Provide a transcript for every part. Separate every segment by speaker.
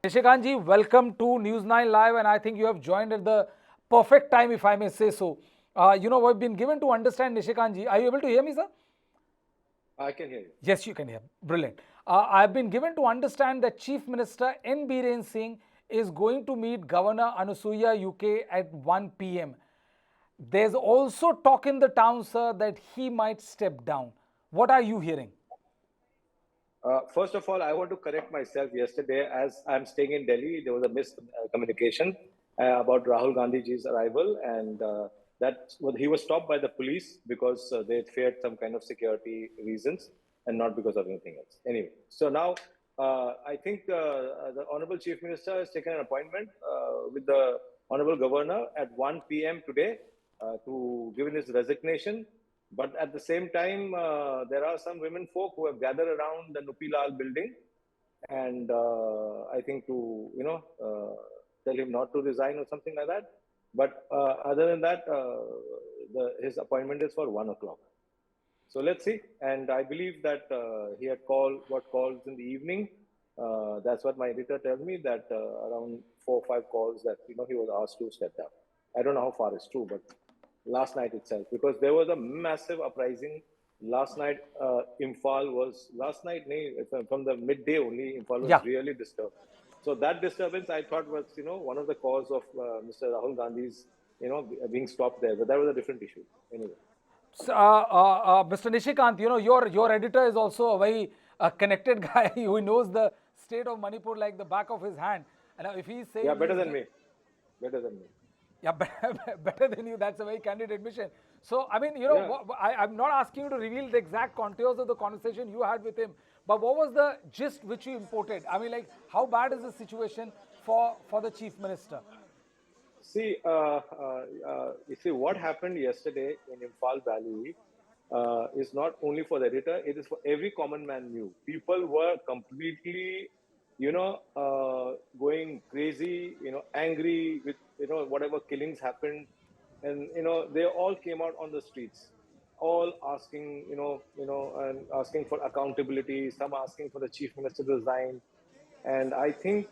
Speaker 1: Nishikant ji, welcome to News9 Live, and I think you have joined at the perfect time, if I may say so. We've been given to understand, Nishikant ji. Are you able to hear me, sir?
Speaker 2: I can hear you.
Speaker 1: Yes, you can hear. Brilliant. I've been given to understand that Chief Minister N Biren Singh is going to meet Governor Anusuiya Uikey at 1 p.m. There's also talk in the town, sir, that he might step down. What are you hearing?
Speaker 2: First of all, I want to correct myself. Yesterday, as I'm staying in Delhi, there was a miscommunication about Rahul Gandhi's arrival, and he was stopped by the police because they feared some kind of security reasons and not because of anything else. Anyway, so now I think the Honorable Chief Minister has taken an appointment with the Honorable Governor at 1 p.m. today to give in his resignation. But at the same time, there are some women folk who have gathered around the Nupilal building, and I think to tell him not to resign or something like that. But other than that, his appointment is for 1 o'clock. So let's see. And I believe that he had got calls in the evening. That's what my editor tells me, that around 4 or 5 calls that he was asked to step down. I don't know how far it's true, but last night itself, because there was a massive uprising last night. From the midday only, Imphal was
Speaker 1: Yeah.
Speaker 2: really disturbed. So that disturbance, I thought, was one of the cause of Mr. Rahul Gandhi's being stopped there. But that was a different issue. Anyway.
Speaker 1: Mr. Nishikant, your editor is also a very connected guy who knows the state of Manipur like the back of his hand. And if he's
Speaker 2: Yeah,
Speaker 1: saying
Speaker 2: better than me. Better than me.
Speaker 1: yeah, better than you, that's a very candid admission. So, I mean,
Speaker 2: Yeah.
Speaker 1: I'm not asking you to reveal the exact contours of the conversation you had with him, but what was the gist which you imported? I mean, like, how bad is the situation for the chief minister?
Speaker 2: See, you see what happened yesterday in Imphal Valley is not only for the editor; it is for every common man. Knew people were completely, going crazy, angry with whatever killings happened, and they all came out on the streets, all asking, and asking for accountability. Some asking for the chief minister to resign. And I think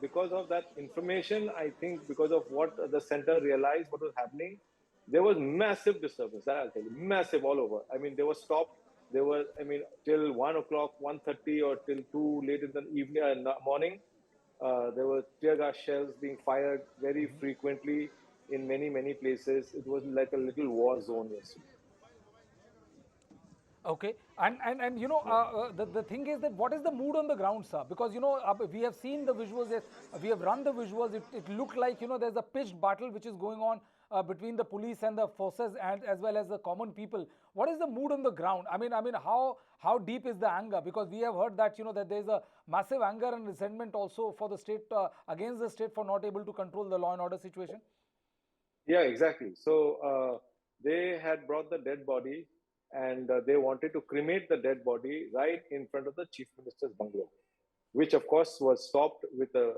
Speaker 2: because of that information, I think because of what the center realized what was happening, there was massive disturbance. That I'll tell you, massive all over. I mean, they were stopped. They were, I mean, till 1 o'clock, 1:30, or till 2 late in the evening and morning. There were tear gas shells being fired very frequently in many places. It was like a little war zone yesterday.
Speaker 1: Okay, and the thing is that what is the mood on the ground, sir? Because we have seen the visuals, yes, we have run the visuals. It looked like there's a pitched battle which is going on between the police and the forces, and as well as the common people. What is the mood on the ground? I mean, how deep is the anger? Because we have heard that that there's a massive anger and resentment also for the state against the state for not able to control the law and order situation.
Speaker 2: Yeah, exactly. So they had brought the dead body, and they wanted to cremate the dead body right in front of the chief minister's bungalow, which of course was stopped with a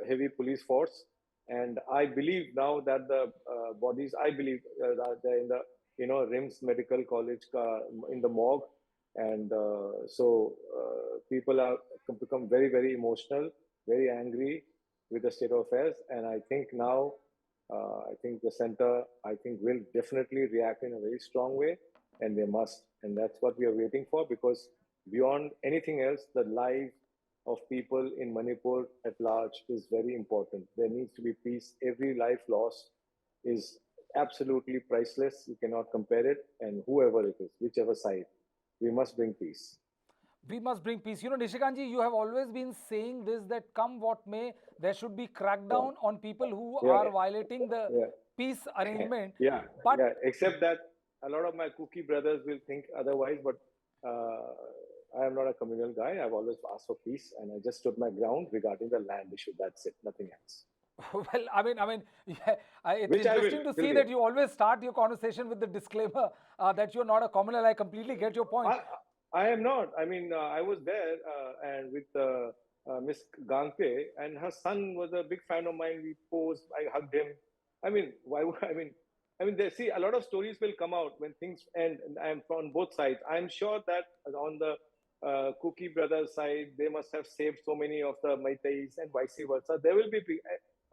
Speaker 2: heavy police force. And I believe now that the bodies, I believe that they're in the RIMS Medical College in the morgue, and people are become very emotional, very angry with the state of affairs. And I think now I think the center, I think, will definitely react in a very strong way, and they must. And that's what we are waiting for, because beyond anything else, the life of people in Manipur at large is very important. There needs to be peace. Every life lost is absolutely priceless. You cannot compare it. And whoever it is, whichever side, we must bring peace.
Speaker 1: We must bring peace. Nishikanji, you have always been saying this, that come what may, there should be
Speaker 2: Yeah,
Speaker 1: crackdown on people who
Speaker 2: yeah,
Speaker 1: are violating the
Speaker 2: yeah.
Speaker 1: peace arrangement.
Speaker 2: Yeah,
Speaker 1: But
Speaker 2: yeah. Except that a lot of my cookie brothers will think otherwise, but uh, I am not a communal guy. I've always asked for peace, and I just stood my ground regarding the land issue. That's it, nothing else.
Speaker 1: well, I mean, yeah, it's
Speaker 2: Which I will
Speaker 1: interesting to
Speaker 2: till
Speaker 1: see
Speaker 2: the
Speaker 1: that
Speaker 2: end.
Speaker 1: you always start your conversation with the disclaimer that you're not a communal. I completely get your point.
Speaker 2: I, I am not. I mean, I was there and with Miss Gangpe, and her son was a big fan of mine. We posed. I hugged him. I mean, why? They see a lot of stories will come out when things end, and I'm on both sides. I'm sure that on the Cookie brothers side, they must have saved so many of the Maitais and vice versa. There will be,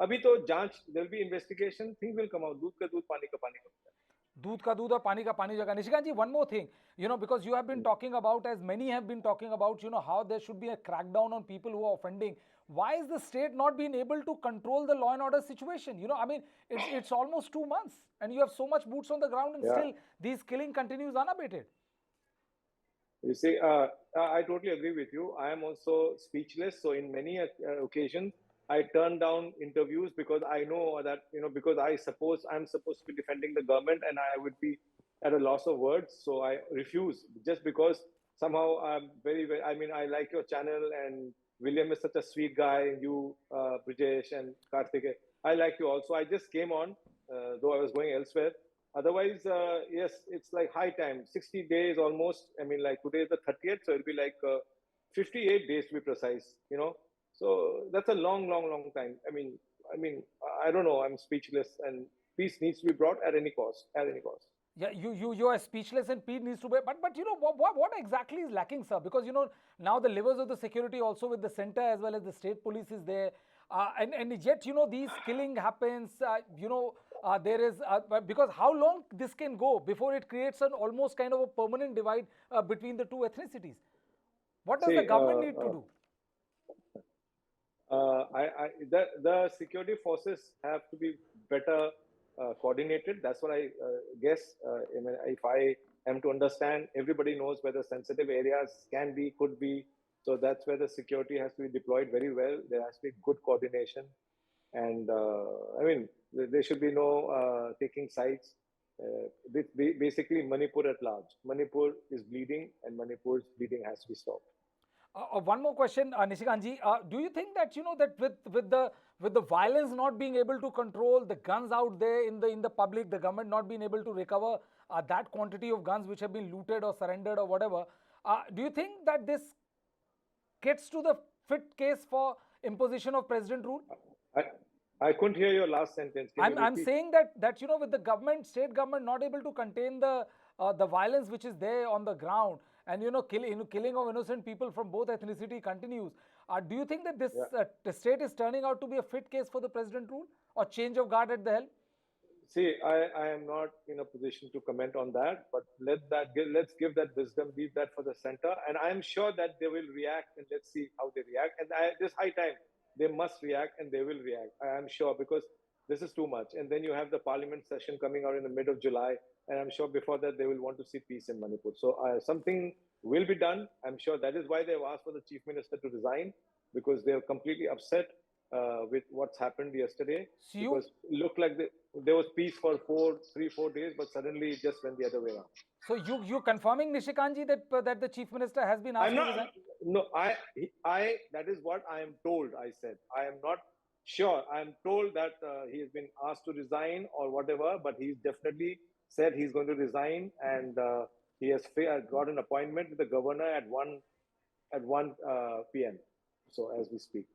Speaker 2: abhi to janch, there will be investigation, things will come out. Doodh ka doodh, pani ka pani ka hota hai.
Speaker 1: दूध का दूध और पानी का पानी जगह. Nishikant ji, one more thing, because you have been talking about, as many have been talking about, how there should be a crackdown on people who are offending. Why is the state not being able to control the law and order situation? I mean, it's almost 2 months, and you have so much boots on the ground, and still this killing continues unabated.
Speaker 2: You see, I totally agree with you. I am also speechless. So in many occasions, I turn down interviews because I know that, because I'm supposed to be defending the government and I would be at a loss of words. So I refuse just because somehow I'm very, I mean, I like your channel and William is such a sweet guy. You, Brijesh and Karthik, I like you also. I just came on, though I was going elsewhere. Otherwise, yes, it's like high time, 60 days almost. I mean, like today is the 30th, so it'll be like 58 days to be precise, So that's a long, long, long time. I mean, I don't know. I'm speechless, and peace needs to be brought at any cost. At any cost.
Speaker 1: Yeah, you are speechless, and peace needs to be. But what exactly is lacking, sir? Because now the levers of the security also with the center as well as the state police is there, and yet these killing happens. There is because how long this can go before it creates an almost kind of a permanent divide between the two ethnicities? What does the government need to do?
Speaker 2: The security forces have to be better coordinated. That's what I guess. If I am to understand, everybody knows where the sensitive areas can be, could be. So that's where the security has to be deployed very well. There has to be good coordination. And I mean, there should be no taking sides. Basically, Manipur at large. Manipur is bleeding, and Manipur's bleeding has to be stopped.
Speaker 1: One more question, Nishikant ji. Do you think that that with the violence not being able to control, the guns out there in the public, the government not being able to recover that quantity of guns which have been looted or surrendered or whatever, do you think that this gets to the fit case for imposition of president rule?
Speaker 2: I couldn't hear your last sentence.
Speaker 1: I'm saying that with the state government not able to contain the violence which is there on the ground, and killing of innocent people from both ethnicity continues. Do you think that this the state is turning out to be a fit case for the president rule or change of guard at the helm?
Speaker 2: See, I am not in a position to comment on that, but let's give that wisdom, leave that for the center, and I am sure that they will react, and let's see how they react. And this high time, they must react, and they will react. I am sure, because this is too much. And then you have the parliament session coming out in the mid of July, and I'm sure before that they will want to see peace in Manipur. So something will be done. I'm sure that is why they've asked for the chief minister to resign, because they're completely upset with what's happened yesterday.
Speaker 1: So
Speaker 2: because it looked like there was peace for 3-4 days, but suddenly it just went the other way around.
Speaker 1: So you confirming, Nishikant ji, that the chief minister has been asked to resign?
Speaker 2: No, that is what I am told. I said I am not sure. I am told that he has been asked to resign or whatever, but he's definitely said he's going to resign, and he has got an appointment with the governor at 1 p.m. So as we speak.